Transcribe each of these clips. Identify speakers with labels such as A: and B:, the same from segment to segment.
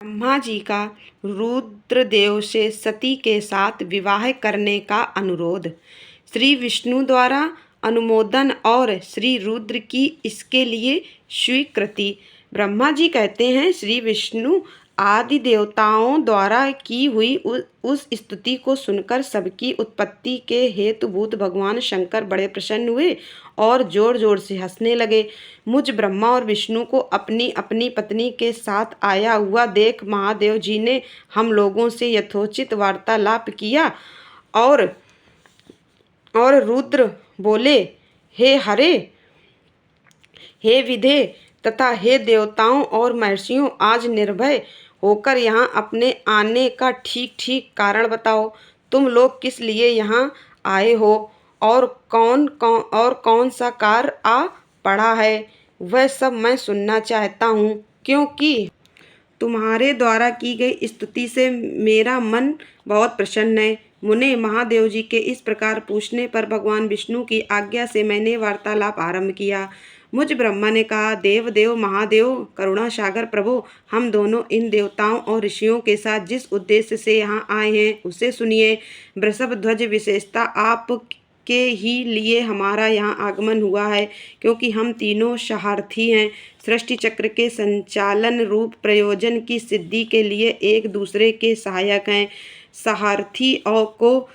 A: ब्रह्मा जी का रुद्रदेव से सती के साथ विवाह करने का अनुरोध। श्री विष्णु द्वारा अनुमोदन और श्री रुद्र की इसके लिए स्वीकृति। ब्रह्मा जी कहते हैं, श्री विष्णु आदि देवताओं द्वारा की हुई उस स्तुति को सुनकर सबकी उत्पत्ति के हेतुभूत भगवान शंकर बड़े प्रसन्न हुए और जोर जोर से हंसने लगे। मुझ ब्रह्मा और विष्णु को अपनी अपनी पत्नी के साथ आया हुआ देख महादेव जी ने हम लोगों से यथोचित वार्तालाप किया और रुद्र बोले, हे हरे, हे विधे तथा हे देवताओं और महर्षियों, आज निर्भय होकर यहाँ अपने आने का ठीक ठीक कारण बताओ। तुम लोग किस लिए यहाँ आए हो और कौन सा कार्य आ पड़ा है, वह सब मैं सुनना चाहता हूँ, क्योंकि तुम्हारे द्वारा की गई स्तुति से मेरा मन बहुत प्रसन्न है। मुने महादेव जी के इस प्रकार पूछने पर भगवान विष्णु की आज्ञा से मैंने वार्तालाप आरंभ किया। मुझ ब्रह्मा ने कहा, देव देव महादेव करुणा सागर प्रभु, हम दोनों इन देवताओं और ऋषियों के साथ जिस उद्देश्य से यहाँ आए हैं उसे सुनिए। वृषभ ध्वज विशेषता आप के ही लिए हमारा यहाँ आगमन हुआ है, क्योंकि हम तीनों सारथी हैं। सृष्टि चक्र के संचालन रूप प्रयोजन की सिद्धि के लिए एक दूसरे के सहायक हैं। सारथी को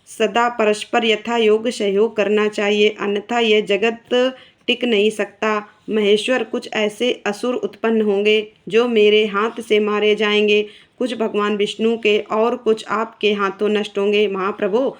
A: सदा परस्पर यथा योग्य सहयोग करना चाहिए, अन्यथा यह जगत टिक नहीं सकता। महेश्वर, कुछ ऐसे असुर उत्पन्न होंगे जो मेरे हाथ से मारे जाएंगे, कुछ भगवान विष्णु के और कुछ आपके हाथों नष्ट होंगे। महाप्रभु,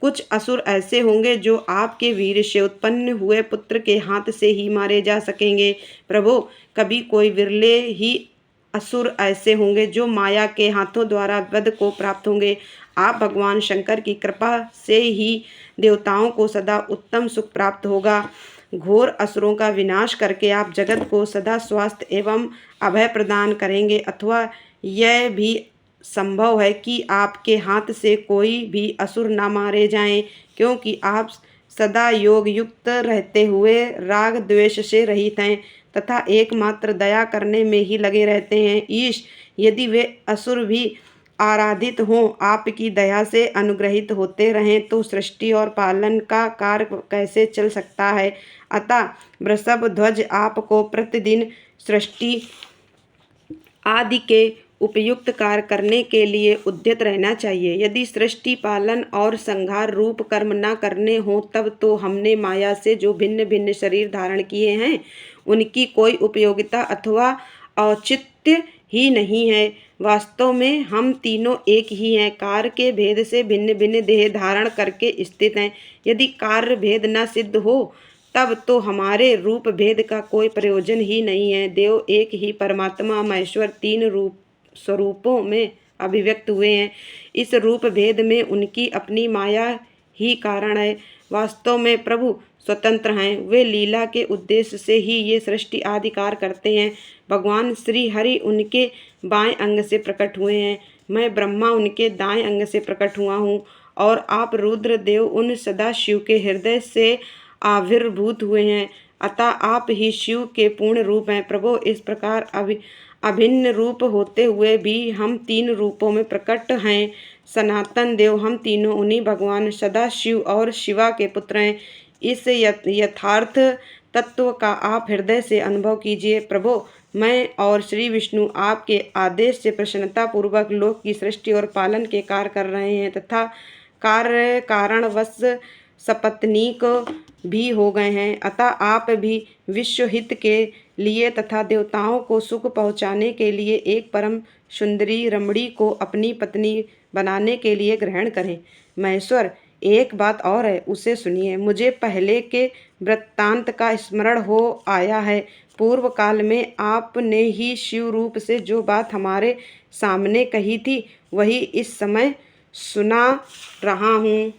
A: कुछ असुर ऐसे होंगे जो आपके वीर से उत्पन्न हुए पुत्र के हाथ से ही मारे जा सकेंगे। प्रभु, कभी कोई विरले ही असुर ऐसे होंगे जो माया के हाथों द्वारा वध को प्राप्त होंगे। आप भगवान शंकर की कृपा से ही देवताओं को सदा उत्तम सुख प्राप्त होगा। घोर असुरों का विनाश करके आप जगत को सदा स्वास्थ्य एवं अभय प्रदान करेंगे, अथवा यह भी संभव है कि आपके हाथ से कोई भी असुर न मारे जाएं, क्योंकि आप सदा योग युक्त रहते हुए राग द्वेष से रहित हैं तथा एकमात्र दया करने में ही लगे रहते हैं। ईश, यदि वे असुर भी आराधित हों, आपकी दया से अनुग्रहित होते रहें, तो सृष्टि और पालन का कार्य कैसे चल सकता है। अतः वृषभ ध्वज आपको प्रतिदिन सृष्टि आदि के उपयुक्त कार्य करने के लिए उद्यत रहना चाहिए। यदि सृष्टि पालन और संहार रूप कर्म न करने हो, तब तो हमने माया से जो भिन्न भिन्न शरीर धारण किए हैं उनकी कोई उपयोगिता अथवा औचित्य ही नहीं है। वास्तव में हम तीनों एक ही हैं, कार्य के भेद से भिन्न भिन्न देह धारण करके स्थित हैं। यदि कार्य भेद न सिद्ध हो तब तो हमारे रूप भेद का कोई प्रयोजन ही नहीं है। देव एक ही परमात्मा महेश्वर तीन स्वरूपों में अभिव्यक्त हुए हैं। इस रूप भेद में उनकी अपनी माया ही कारण है। वास्तव में प्रभु स्वतंत्र हैं, वे लीला के उद्देश्य से ही ये सृष्टि आदि कार्य करते हैं। भगवान श्री हरि उनके बाएं अंग से प्रकट हुए हैं, मैं ब्रह्मा उनके दाएं अंग से प्रकट हुआ हूँ, और आप रुद्रदेव उन सदा शिव के हृदय से आविर्भूत हुए हैं। अतः आप ही शिव के पूर्ण रूप हैं। प्रभु, इस प्रकार अभिन्न रूप होते हुए भी हम तीन रूपों में प्रकट हैं। सनातन देव, हम तीनों उन्हीं भगवान सदा शिव और शिवा के पुत्र हैं। इस यथार्थ तत्व का आप हृदय से अनुभव कीजिए। प्रभु, मैं और श्री विष्णु आपके आदेश से प्रसन्नता पूर्वक लोक की सृष्टि और पालन के कार्य कर रहे हैं तथा कार्य कारणवश सपत्नीक भी हो गए हैं। अतः आप भी विश्व हित के लिए तथा देवताओं को सुख पहुँचाने के लिए एक परम सुंदरी रमणी को अपनी पत्नी बनाने के लिए ग्रहण करें। महेश्वर, एक बात और है, उसे सुनिए। मुझे पहले के वृत्तांत का स्मरण हो आया है। पूर्व काल में आपने ही शिव रूप से जो बात हमारे सामने कही थी वही इस समय सुना रहा हूँ।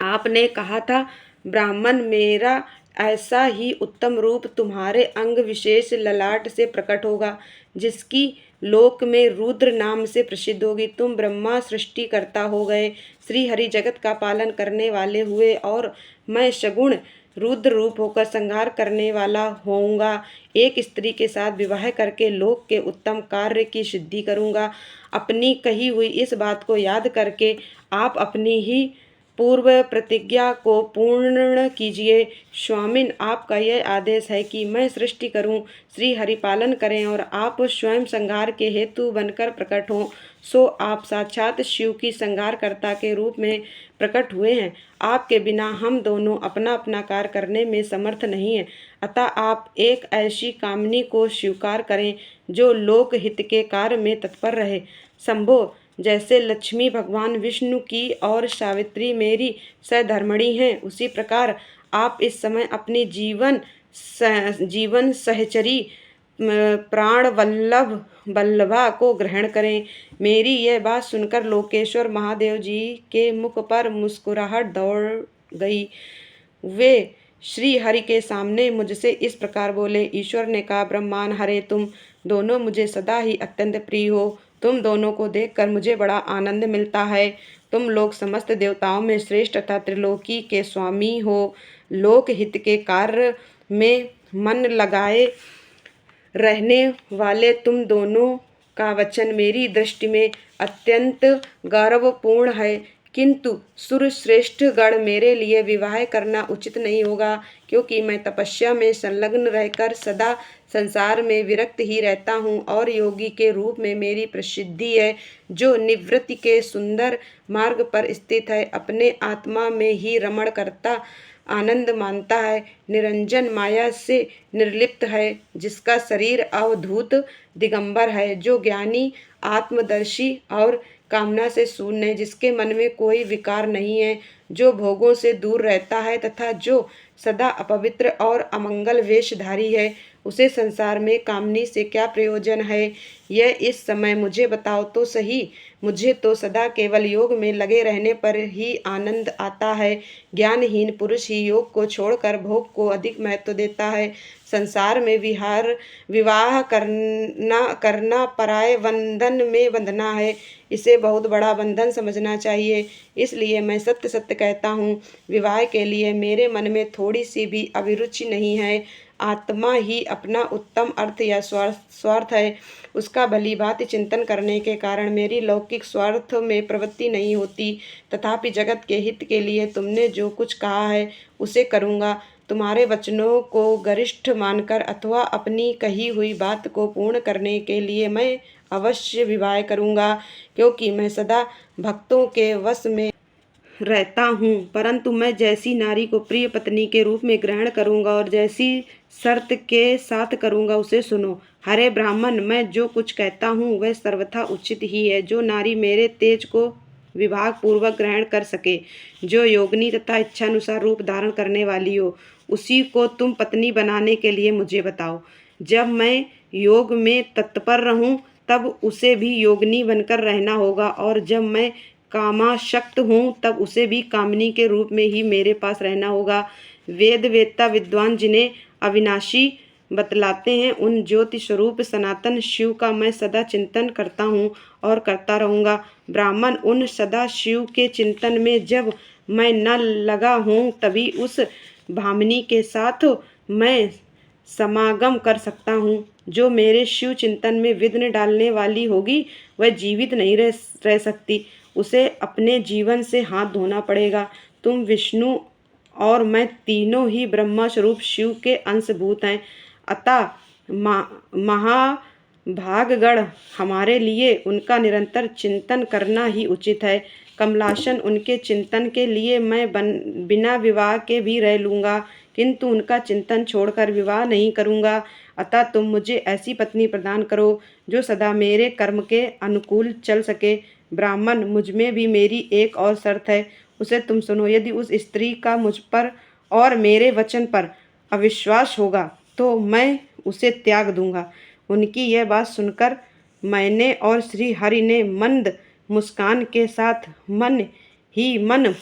A: आपने कहा था, ब्राह्मण, मेरा ऐसा ही उत्तम रूप तुम्हारे अंग विशेष ललाट से प्रकट होगा, जिसकी लोक में रुद्र नाम से प्रसिद्ध होगी। तुम ब्रह्मा सृष्टिकर्ता हो गए, श्री हरि जगत का पालन करने वाले हुए, और मैं सगुण रुद्र रूप होकर संहार करने वाला होऊंगा। एक स्त्री के साथ विवाह करके लोक के उत्तम कार्य की सिद्धि करूंगा। अपनी कही हुई इस बात को याद करके आप अपनी ही पूर्व प्रतिज्ञा को पूर्ण कीजिए। स्वामिन, आपका यह आदेश है कि मैं सृष्टि करूं, श्री हरि पालन करें और आप स्वयं संहार के हेतु बनकर प्रकट हों। सो आप साक्षात शिव की संहारकर्ता के रूप में प्रकट हुए हैं। आपके बिना हम दोनों अपना अपना कार्य करने में समर्थ नहीं हैं। अतः आप एक ऐसी कामनी को स्वीकार करें जो लोक हित के कार्य में तत्पर रहे। शंभो, जैसे लक्ष्मी भगवान विष्णु की और सावित्री मेरी सहधर्मणी हैं, उसी प्रकार आप इस समय अपनी जीवन सहचरी प्राण वल्लभा को ग्रहण करें। मेरी यह बात सुनकर लोकेश्वर महादेव जी के मुख पर मुस्कुराहट दौड़ गई। वे श्री हरि के सामने मुझसे इस प्रकार बोले। ईश्वर ने कहा, ब्रह्मान हरे, तुम दोनों मुझे सदा ही अत्यंत प्रिय हो। तुम दोनों को देखकर मुझे बड़ा आनंद मिलता है। तुम लोग समस्त देवताओं में श्रेष्ठ तथा त्रिलोकी के स्वामी हो। लोक हित के कार्य में मन लगाए रहने वाले तुम दोनों का वचन मेरी दृष्टि में अत्यंत गौरवपूर्ण है, किंतु सुरश्रेष्ठ गण मेरे लिए विवाह करना उचित नहीं होगा, क्योंकि मैं तपस्या में संलग्न रहकर सदा संसार में विरक्त ही रहता हूँ और योगी के रूप में मेरी प्रसिद्धि है, जो निवृत्ति के सुंदर मार्ग पर स्थित है, अपने आत्मा में ही रमण करता आनंद मानता है, निरंजन माया से निर्लिप्त है, जिसका शरीर अवधूत दिगंबर है, जो ज्ञानी आत्मदर्शी और कामना से शून्य है, जिसके मन में कोई विकार नहीं है, जो भोगों से दूर रहता है तथा जो सदा अपवित्र और अमंगल वेशधारी है, उसे संसार में कामनी से क्या प्रयोजन है, यह इस समय मुझे बताओ तो सही। मुझे तो सदा केवल योग में लगे रहने पर ही आनंद आता है। ज्ञानहीन पुरुष ही योग को छोड़कर भोग को अधिक महत्व देता है। संसार में विवाह करना पराये बंधन में बंधना है, इसे बहुत बड़ा बंधन समझना चाहिए। इसलिए मैं सत्य सत्य कहता हूँ, विवाह के लिए मेरे मन में थोड़ी सी भी अभिरुचि नहीं है। आत्मा ही अपना उत्तम अर्थ या स्वार्थ है, उसका भली भांति चिंतन करने के कारण मेरी लौकिक स्वार्थ में प्रवृत्ति नहीं होती। तथापि जगत के हित के लिए तुमने जो कुछ कहा है उसे करूँगा। तुम्हारे वचनों को गरिष्ठ मानकर अथवा अपनी कही हुई बात को पूर्ण करने के लिए मैं अवश्य विवाह करूँगा, क्योंकि मैं सदा भक्तों के वश में रहता हूँ, परंतु मैं जैसी नारी को प्रिय पत्नी के रूप में ग्रहण करूँगा और जैसी शर्त के साथ करूँगा उसे सुनो। हरे ब्राह्मण, मैं जो कुछ कहता हूँ वह सर्वथा उचित ही है। जो नारी मेरे तेज को विभाग पूर्वक ग्रहण कर सके, जो योगिनी तथा इच्छानुसार रूप धारण करने वाली हो, उसी को तुम पत्नी बनाने के लिए मुझे बताओ। जब मैं योग में तत्पर रहूं तब उसे भी योगिनी बनकर रहना होगा, और जब मैं कामाशक्त हूँ तब उसे भी कामिनी के रूप में ही मेरे पास रहना होगा। वेद वेत्ता विद्वान जिन्हें अविनाशी बतलाते हैं, उन ज्योति स्वरूप सनातन शिव का मैं सदा चिंतन करता हूँ और करता रहूँगा। ब्राह्मण, उन सदा शिव के चिंतन में जब मैं न लगा हूँ तभी उस भामिनी के साथ मैं समागम कर सकता हूँ। जो मेरे शिव चिंतन में विघ्न डालने वाली होगी वह जीवित नहीं रह सकती, उसे अपने जीवन से हाथ धोना पड़ेगा। तुम विष्णु और मैं तीनों ही ब्रह्मा स्वरूप शिव के अंशभूत हैं, अतः महाभागगण हमारे लिए उनका निरंतर चिंतन करना ही उचित है। कमलासन, उनके चिंतन के लिए मैं बिना विवाह के भी रह लूँगा, किंतु उनका चिंतन छोड़कर विवाह नहीं करूँगा। अतः तुम मुझे ऐसी पत्नी प्रदान करो जो सदा मेरे कर्म के अनुकूल चल सके। ब्राह्मण, मुझमें भी मेरी एक और शर्त है, उसे तुम सुनो। यदि उस स्त्री का मुझ पर और मेरे वचन पर अविश्वास होगा तो मैं उसे त्याग दूंगा। उनकी यह बात सुनकर मैंने और श्री हरि ने मंद मुस्कान के साथ मन ही मन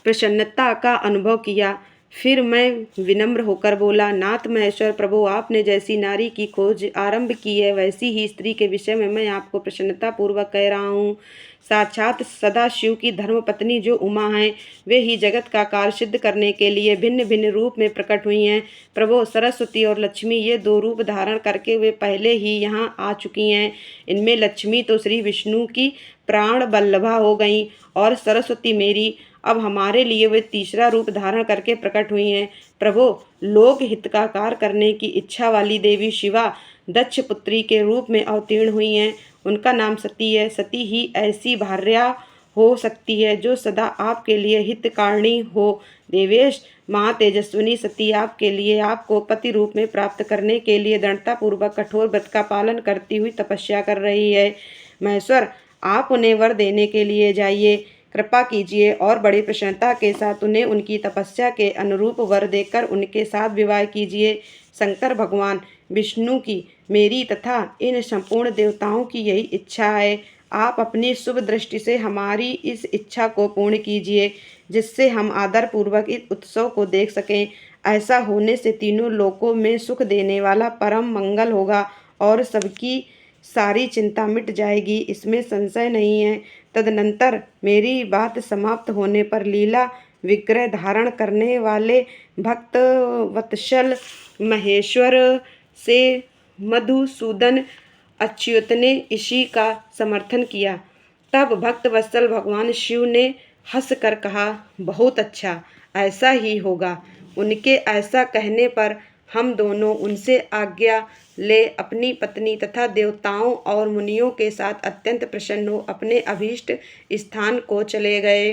A: प्रसन्नता का अनुभव किया। फिर मैं विनम्र होकर बोला, नाथ महेश्वर प्रभु, आपने जैसी नारी की खोज आरंभ की है, वैसी ही स्त्री के विषय में मैं आपको प्रसन्नता पूर्वक कह रहा हूँ। साक्षात सदाशिव की धर्मपत्नी जो उमा हैं, वे ही जगत का कार्य सिद्ध करने के लिए भिन्न भिन्न रूप में प्रकट हुई हैं। प्रभु, सरस्वती और लक्ष्मी ये दो रूप धारण करके वे पहले ही यहाँ आ चुकी हैं। इनमें लक्ष्मी तो श्री विष्णु की प्राण बल्लभा हो गई और सरस्वती मेरी अब हमारे लिए वे तीसरा रूप धारण करके प्रकट हुई हैं। प्रभु, लोक हित का कार्य करने की इच्छा वाली देवी शिवा दक्ष पुत्री के रूप में अवतीर्ण हुई हैं। उनका नाम सती है। सती ही ऐसी भार्या हो सकती है जो सदा आपके लिए हितकारिणी हो। देवेश, माँ तेजस्विनी सती आपके लिए आपको पति रूप में प्राप्त करने के लिए दृढ़तापूर्वक कठोर व्रत का पालन करती हुई तपस्या कर रही है। महेश्वर, आप उन्हें वर देने के लिए जाइए, कृपा कीजिए और बड़ी प्रसन्नता के साथ उन्हें उनकी तपस्या के अनुरूप वर देकर उनके साथ विवाह कीजिए। शंकर भगवान विष्णु की, मेरी तथा इन संपूर्ण देवताओं की यही इच्छा है। आप अपनी शुभ दृष्टि से हमारी इस इच्छा को पूर्ण कीजिए, जिससे हम आदरपूर्वक इस उत्सव को देख सकें। ऐसा होने से तीनों लोकों में सुख देने वाला परम मंगल होगा और सबकी सारी चिंता मिट जाएगी, इसमें संशय नहीं है। तदनंतर मेरी बात समाप्त होने पर लीला विग्रह धारण करने वाले भक्त वत्सल महेश्वर से मधुसूदन अच्युत ने इसी का समर्थन किया। तब भक्त वत्सल भगवान शिव ने हंस कर कहा, बहुत अच्छा, ऐसा ही होगा। उनके ऐसा कहने पर हम दोनों उनसे आज्ञा ले अपनी पत्नी तथा देवताओं और मुनियों के साथ अत्यंत प्रसन्न हो अपने अभीष्ट स्थान को चले गए।